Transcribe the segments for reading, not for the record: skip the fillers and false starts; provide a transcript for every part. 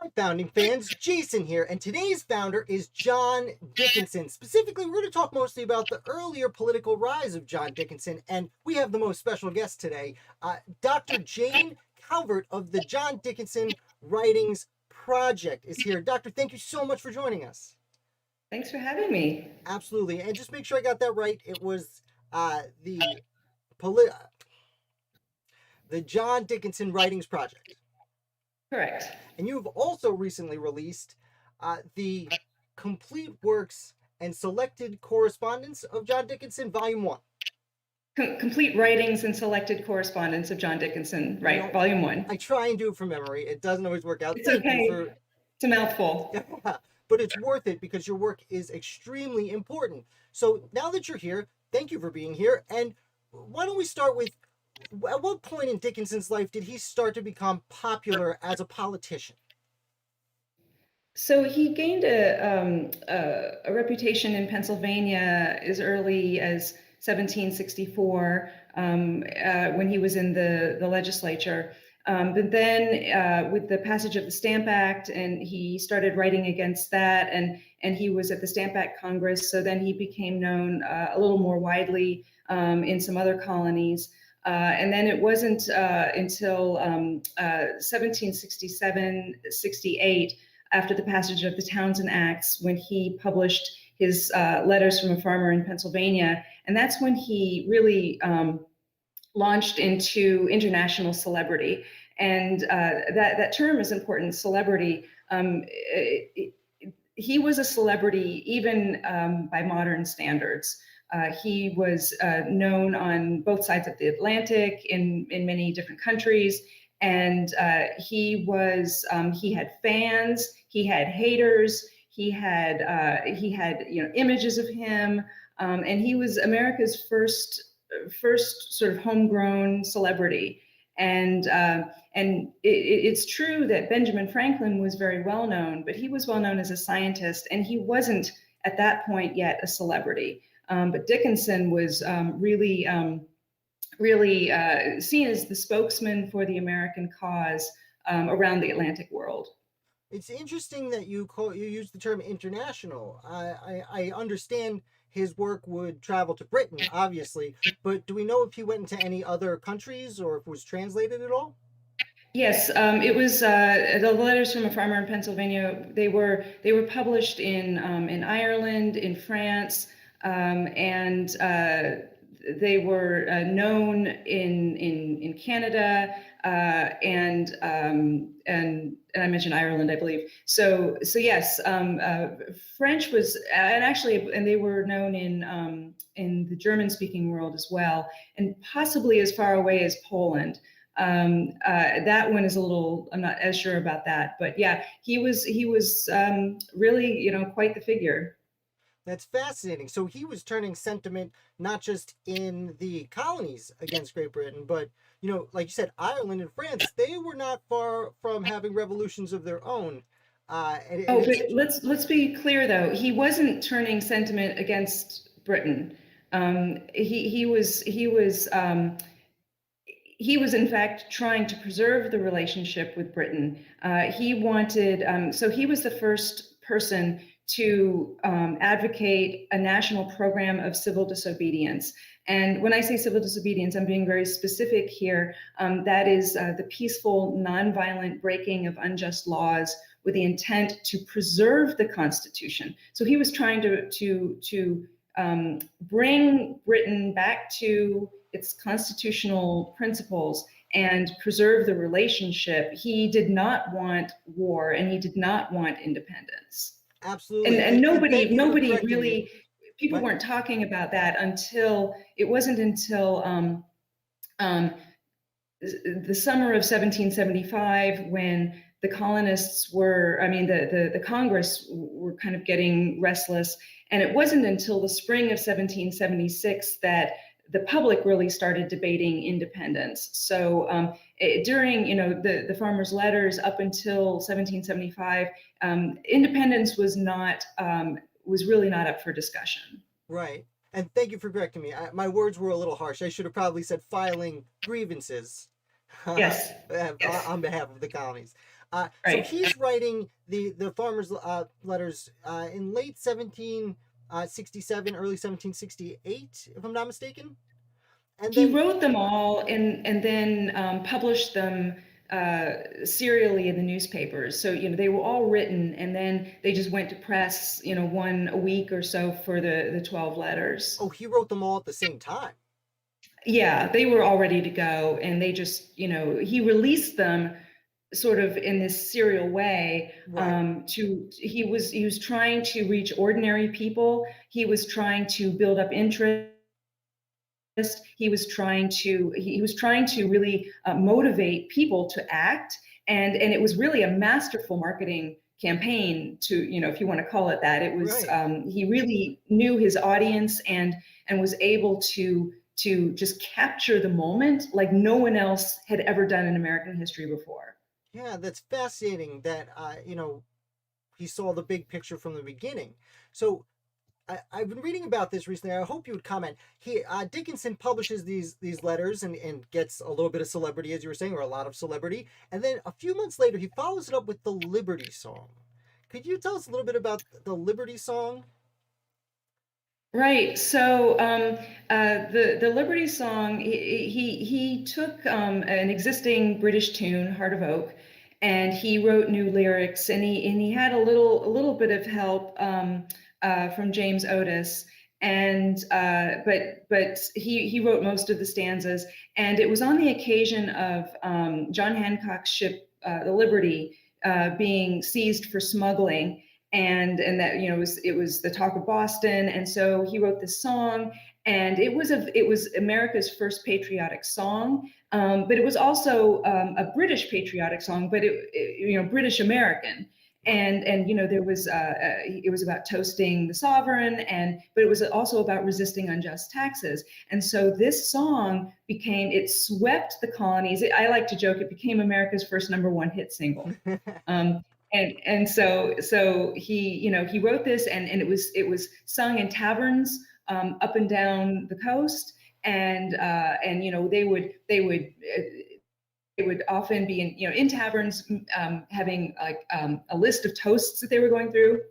Hi, founding fans. Jason here, and today's founder is John Dickinson. Specifically, we're going to talk mostly about the earlier political rise of John Dickinson, and we have the most special guest today, Dr. Jane Calvert of the John Dickinson Writings Project is here. Doctor, thank you so much for joining us. Thanks for having me. Absolutely, and just make sure I got that right. It was the poli- the John Dickinson Writings Project. Correct. And you've also recently released the Complete Works and Selected Correspondence of John Dickinson, Volume 1. Complete Writings and Selected Correspondence of John Dickinson, right, Volume 1. I try and do it from memory. It doesn't always work out. It's okay. It's a mouthful. But it's worth it because your work is extremely important. So now that you're here, thank you for being here. And why don't we start with, at what point in Dickinson's life did he start to become popular as a politician? So he gained a reputation in Pennsylvania as early as 1764 when he was in the legislature. But then with the passage of the Stamp Act, and he started writing against that, and he was at the Stamp Act Congress. So then he became known a little more widely in some other colonies. And then it wasn't until 1767-68, after the passage of the Townshend Acts, when he published his letters from a farmer in Pennsylvania. And that's when he really launched into international celebrity. And that term is important, celebrity. He was a celebrity even by modern standards. He was known on both sides of the Atlantic in many different countries. And he had fans, he had haters, he had images of him, and he was America's first sort of homegrown celebrity. And it's true that Benjamin Franklin was very well known, but he was well known as a scientist, and he wasn't at that point yet a celebrity. But Dickinson was really seen as the spokesman for the American cause around the Atlantic world. It's interesting that you use the term international. I understand his work would travel to Britain, obviously, but do we know if he went into any other countries or if it was translated at all? Yes, it was the letters from a farmer in Pennsylvania. They were published in Ireland, in France, and they were known in Canada, and I mentioned Ireland, I believe. So yes, French was, and they were known in the German-speaking world as well, and possibly as far away as Poland. That one is a little, I'm not as sure about that, but yeah, he was really, quite the figure. That's fascinating. So he was turning sentiment not just in the colonies against Great Britain, but, like you said, Ireland and France, they were not far from having revolutions of their own. But let's be clear, though. He wasn't turning sentiment against Britain. He was in fact trying to preserve the relationship with Britain. He wanted, so he was the first person to advocate a national program of civil disobedience. And when I say civil disobedience, I'm being very specific here. That is the peaceful, nonviolent breaking of unjust laws with the intent to preserve the Constitution. So he was trying to bring Britain back to its constitutional principles and preserve the relationship. He did not want war, and he did not want independence. Absolutely. And nobody really, people weren't talking about that until, it wasn't until the summer of 1775, when the colonists were, the Congress were kind of getting restless. And it wasn't until the spring of 1776 that the public really started debating independence. So during, the farmers' letters up until 1775, independence was really not up for discussion. Right. And thank you for correcting me. My words were a little harsh. I should have probably said filing grievances, Yes, yes, On behalf of the colonies. So right. he's writing the farmers' letters in late 1767, early 1768, if I'm not mistaken. And He then, wrote them all and then published them serially in the newspapers. So, they were all written and then they just went to press, one a week or so for the 12 letters. oh, he wrote them all at the same time. Yeah, they were all ready to go. And they just, he released them sort of in this serial way. Right. He was trying to reach ordinary people. He was trying to build up interest. He was trying to really motivate people to act, and it was really a masterful marketing campaign, to if you want to call it that. It was Right. he really knew his audience and was able to just capture the moment like no one else had ever done in American history before. Yeah, that's fascinating that he saw the big picture from the beginning. So I've been reading about this recently. I hope you would comment. Dickinson publishes these letters and gets a little bit of celebrity, as you were saying, or a lot of celebrity. And then a few months later, he follows it up with the Liberty Song. Could you tell us a little bit about the Liberty Song? Right. So the Liberty Song, he took an existing British tune, Heart of Oak, and he wrote new lyrics, and he had a little bit of help from James Otis, and but he wrote most of the stanzas, and it was on the occasion of John Hancock's ship, the Liberty, being seized for smuggling, and that it was the talk of Boston, and so he wrote this song, and it was America's first patriotic song, but it was also a British patriotic song, but British American, Right. and there was it was about toasting the sovereign, but it was also about resisting unjust taxes, and so this song it swept the colonies. I like to joke it became America's first #1 hit single. Um, and so he wrote this, and it was sung in taverns up and down the coast, and they would often be in taverns, having like a list of toasts that they were going through,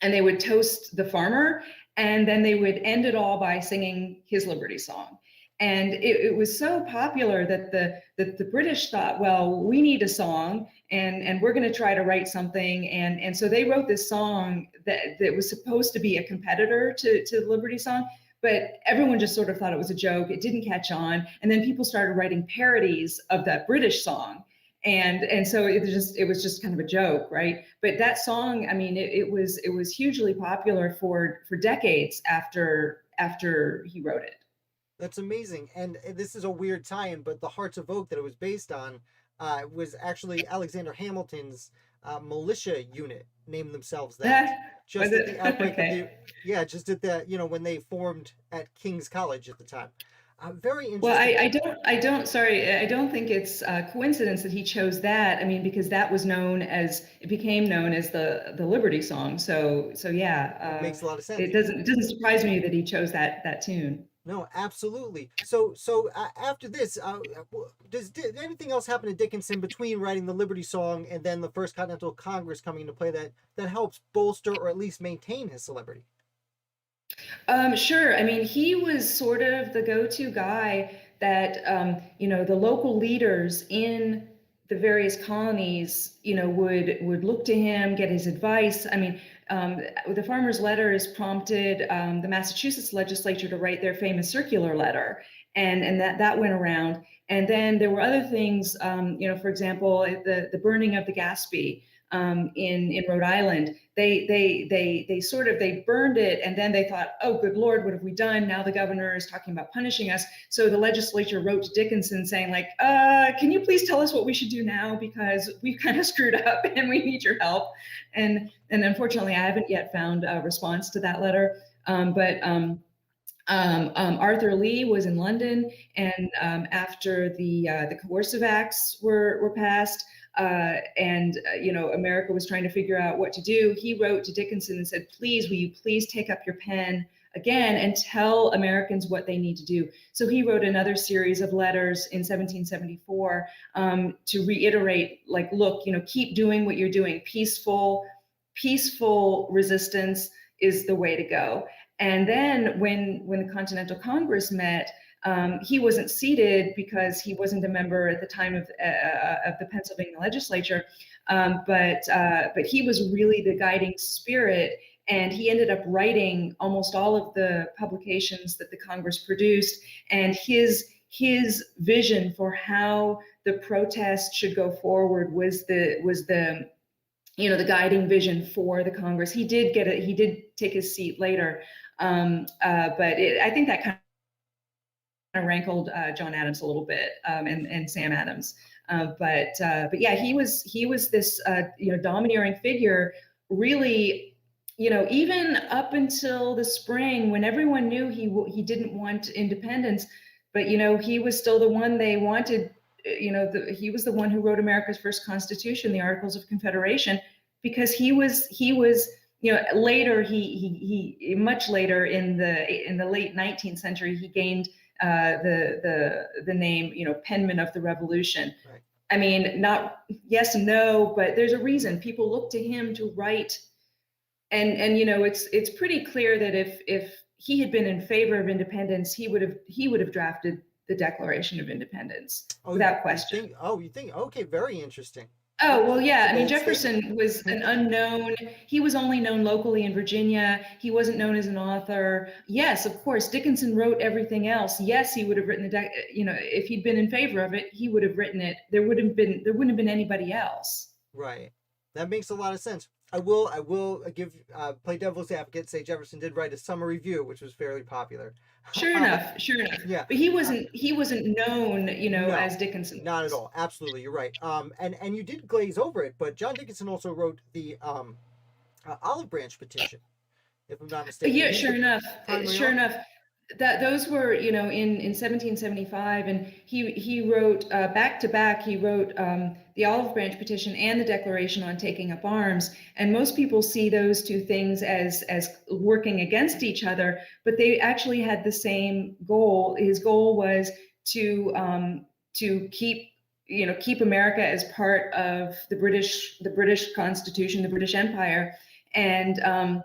and they would toast the farmer, and then they would end it all by singing his Liberty Song. And it was so popular that the British thought, well, we need a song, and we're going to try to write something, and so they wrote this song that was supposed to be a competitor to the Liberty Song, but everyone just sort of thought it was a joke. It didn't catch on, and then people started writing parodies of that British song, and so it was just kind of a joke, right? But that song, I mean, it was hugely popular for decades after he wrote it. That's amazing. And this is a weird tie-in, but the Hearts of Oak that it was based on was actually Alexander Hamilton's militia unit named themselves that. Was Just at it? the outbreak of Okay. yeah, just at the, when they formed at King's College at the time. Very Well, interesting. sorry, I don't think it's a coincidence that he chose that. I mean, because it became known as the Liberty Song. So yeah, It makes a lot of sense. it doesn't surprise me that he chose that tune. No, absolutely. So after this, did anything else happen to Dickinson between writing the Liberty Song and then the First Continental Congress coming into play that helps bolster or at least maintain his celebrity? Sure. I mean, he was sort of the go-to guy that, the local leaders in the various colonies, would look to him, get his advice. I mean, the farmer's letters prompted the Massachusetts legislature to write their famous circular letter, and that went around. And then there were other things, for example, the burning of the Gaspee in Rhode Island. They burned it, and then they thought, oh, good Lord, what have we done? Now the governor is talking about punishing us. So the legislature wrote to Dickinson saying, like, can you please tell us what we should do now, because we've kind of screwed up and we need your help. And unfortunately, I haven't yet found a response to that letter. But Arthur Lee was in London, and after the coercive acts were passed, and America was trying to figure out what to do, he wrote to Dickinson and said, "Please, will you please take up your pen again and tell Americans what they need to do. So he wrote another series of letters in 1774 to reiterate, like, look, keep doing what you're doing. Peaceful resistance is the way to go. And then when the Continental Congress met, he wasn't seated because he wasn't a member at the time of the Pennsylvania legislature, but he was really the guiding spirit, and he ended up writing almost all of the publications that the Congress produced. And his vision for how the protest should go forward was the guiding vision for the Congress. He did take his seat later, but I think that kind of rankled John Adams a little bit, and Sam Adams. But yeah, he was this domineering figure, really, even up until the spring, when everyone knew he didn't want independence, but he was still the one they wanted. He was the one who wrote America's first Constitution, the Articles of Confederation, because he was later, he much later in the late 19th century, he gained the name, penman of the revolution. Right. I mean, not yes and no, but there's a reason people look to him to write. And it's pretty clear that if he had been in favor of independence, he would have drafted the Declaration of Independence without question. You think? Okay, very interesting. Oh, well, yeah. I mean, Jefferson was an unknown. He was only known locally in Virginia. He wasn't known as an author. Yes, of course, Dickinson wrote everything else. Yes, he would have written if he'd been in favor of it, he would have written it. There wouldn't have been anybody else. Right. That makes a lot of sense. I will give play devil's advocate, say Jefferson did write a summer review, which was fairly popular. Sure enough. Yeah. But he wasn't known, No, as Dickinson. Not at all. Absolutely, you're right. And you did glaze over it, but John Dickinson also wrote the Olive Branch petition, if I'm not mistaken. Yeah, sure enough. That those were, in 1775, and he wrote back to back. He wrote the Olive Branch petition and the Declaration on Taking Up Arms. And most people see those two things as working against each other, but they actually had the same goal. His goal was to keep America as part of the British Constitution, the British Empire, and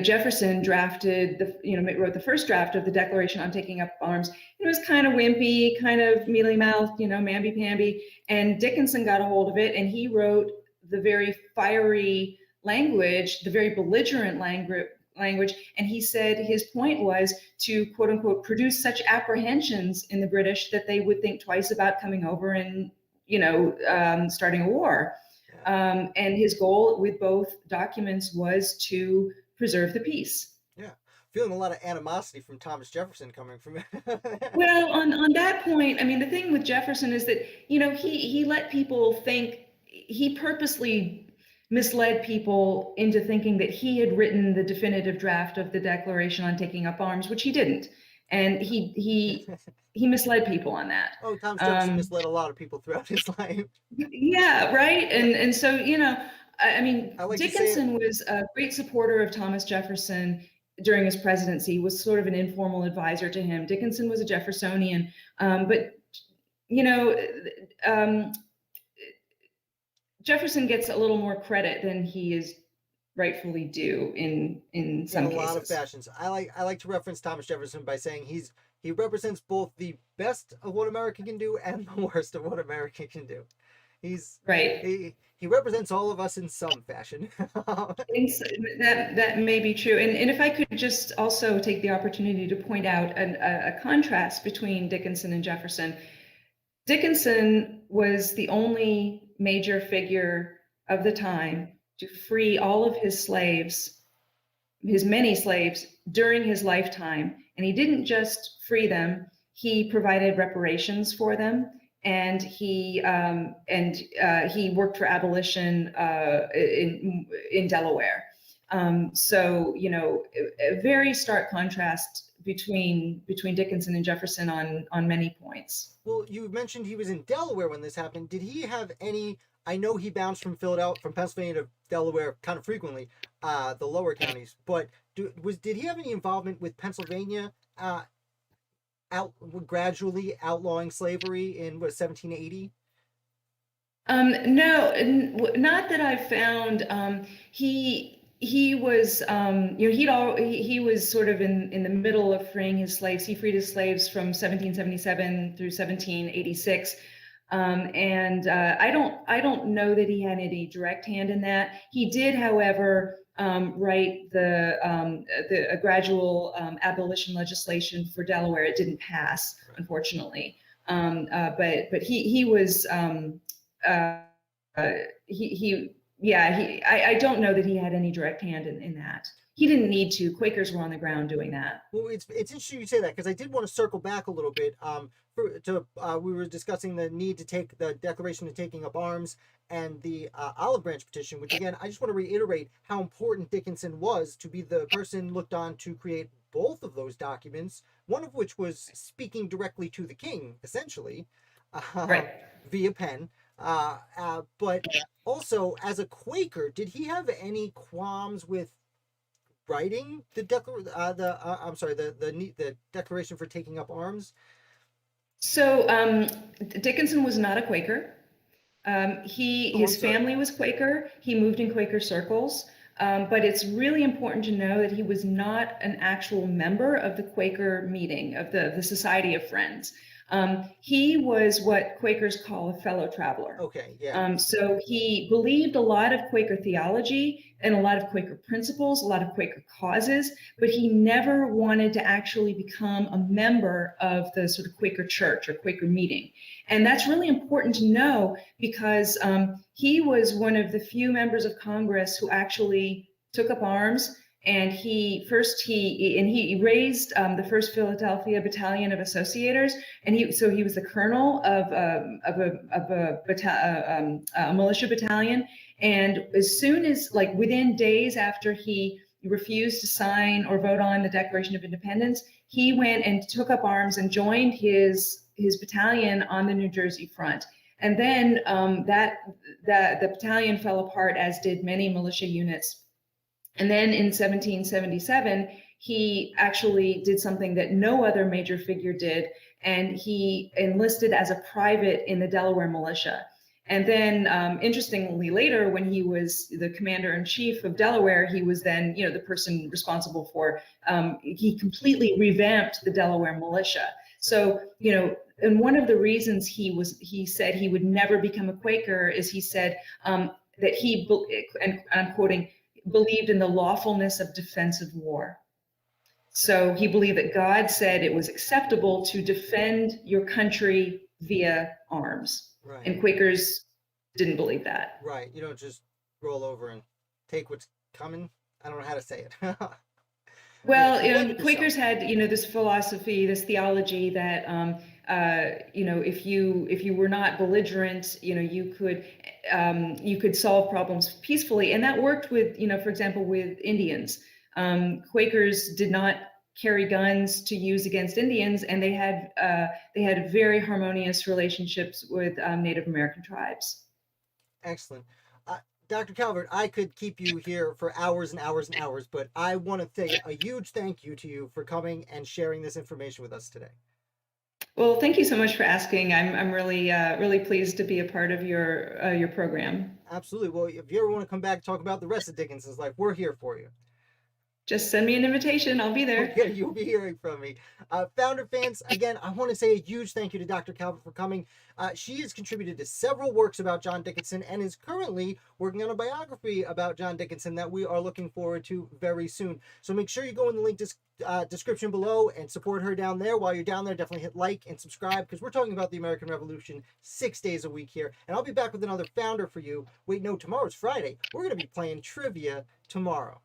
Jefferson drafted wrote the first draft of the Declaration on Taking Up Arms. It was kind of wimpy, kind of mealy-mouthed, mamby-pamby. And Dickinson got a hold of it, and he wrote the very fiery language, the very belligerent language. And he said his point was to, quote unquote, produce such apprehensions in the British that they would think twice about coming over and, starting a war. And his goal with both documents was to preserve the peace. Yeah, feeling a lot of animosity from Thomas Jefferson coming from it. Well, on that point, I mean, the thing with Jefferson is that he let people think, he purposely misled people into thinking that he had written the definitive draft of the Declaration on Taking Up Arms, which he didn't, and he misled people on that. Oh, Thomas Jefferson misled a lot of people throughout his life. Yeah, right, and so I mean, Dickinson was a great supporter of Thomas Jefferson during his presidency, was sort of an informal advisor to him. Dickinson was a Jeffersonian, but Jefferson gets a little more credit than he is rightfully due in some cases. In a lot of fashions. I like to reference Thomas Jefferson by saying he represents both the best of what America can do and the worst of what America can do. He's right. He represents all of us in some fashion. That may be true. And if I could just also take the opportunity to point out a contrast between Dickinson and Jefferson. Dickinson was the only major figure of the time to free all of his slaves, his many slaves, during his lifetime. And he didn't just free them, he provided reparations for them. And he worked for abolition in Delaware. So a very stark contrast between Dickinson and Jefferson on many points. Well, you mentioned he was in Delaware when this happened. Did he have any I know he bounced from Pennsylvania to Delaware kind of frequently, the lower counties. But did he have any involvement with Pennsylvania out gradually outlawing slavery in 1780? No, not that I've found. He was, he was sort of in the middle of freeing his slaves. He freed his slaves from 1777 through 1786. And I don't know that he had any direct hand in that. He did, however, write a gradual abolition legislation for Delaware. It didn't pass, unfortunately. But he was I don't know that he had any direct hand in that. He didn't need to. Quakers were on the ground doing that. Well, it's interesting you say that, because I did want to circle back a little bit. We were discussing the need to take the Declaration of Taking Up Arms and the Olive Branch Petition, which again, I just want to reiterate how important Dickinson was to be the person looked on to create both of those documents, one of which was speaking directly to the king, essentially, Right. via pen. But also, as a Quaker, did he have any qualms with writing the Declaration for Taking Up Arms? So Dickinson was not a Quaker. His family was Quaker. He moved in Quaker circles. But it's really important to know that he was not an actual member of the Quaker meeting, of the Society of Friends. He was what Quakers call a fellow traveler. Okay, yeah. So he believed a lot of Quaker theology and a lot of Quaker principles, a lot of Quaker causes, but he never wanted to actually become a member of the sort of Quaker church or Quaker meeting. And that's really important to know, because he was one of the few members of Congress who actually took up arms. And he raised the first Philadelphia Battalion of Associators, and he was the colonel of a militia battalion. And as soon as, like, within days after he refused to sign or vote on the Declaration of Independence, he went and took up arms and joined his battalion on the New Jersey front. And then the battalion fell apart, as did many militia units. And then in 1777, he actually did something that no other major figure did, and he enlisted as a private in the Delaware militia. And then, interestingly, later, when he was the commander-in-chief of Delaware, he was then, the person responsible for, he completely revamped the Delaware militia. So, and one of the reasons he said he would never become a Quaker is he said that he, and I'm quoting, believed in the lawfulness of defensive war. So he believed that God said it was acceptable to defend your country via arms. Right. And Quakers didn't believe that. Right. You don't just roll over and take what's coming. I don't know how to say it. Well, Quakers had, this philosophy, this theology that, if you were not belligerent, you could solve problems peacefully, and that worked with, for example, with Indians. Quakers did not carry guns to use against Indians, and they had very harmonious relationships with Native American tribes. Excellent. Dr. Calvert, I could keep you here for hours and hours and hours, but I want to say a huge thank you to you for coming and sharing this information with us today. Well, thank you so much for asking. I'm really really pleased to be a part of your program. Absolutely. Well, if you ever want to come back and talk about the rest of Dickinson's life, we're here for you. Just send me an invitation. I'll be there. Okay, you'll be hearing from me. Founder fans, again, I want to say a huge thank you to Dr. Calvert for coming. She has contributed to several works about John Dickinson and is currently working on a biography about John Dickinson that we are looking forward to very soon. So make sure you go in the link description below and support her down there. While you're down there, definitely hit like and subscribe, because we're talking about the American Revolution 6 days a week here. And I'll be back with another founder for you. Wait, no, tomorrow's Friday. We're going to be playing trivia tomorrow.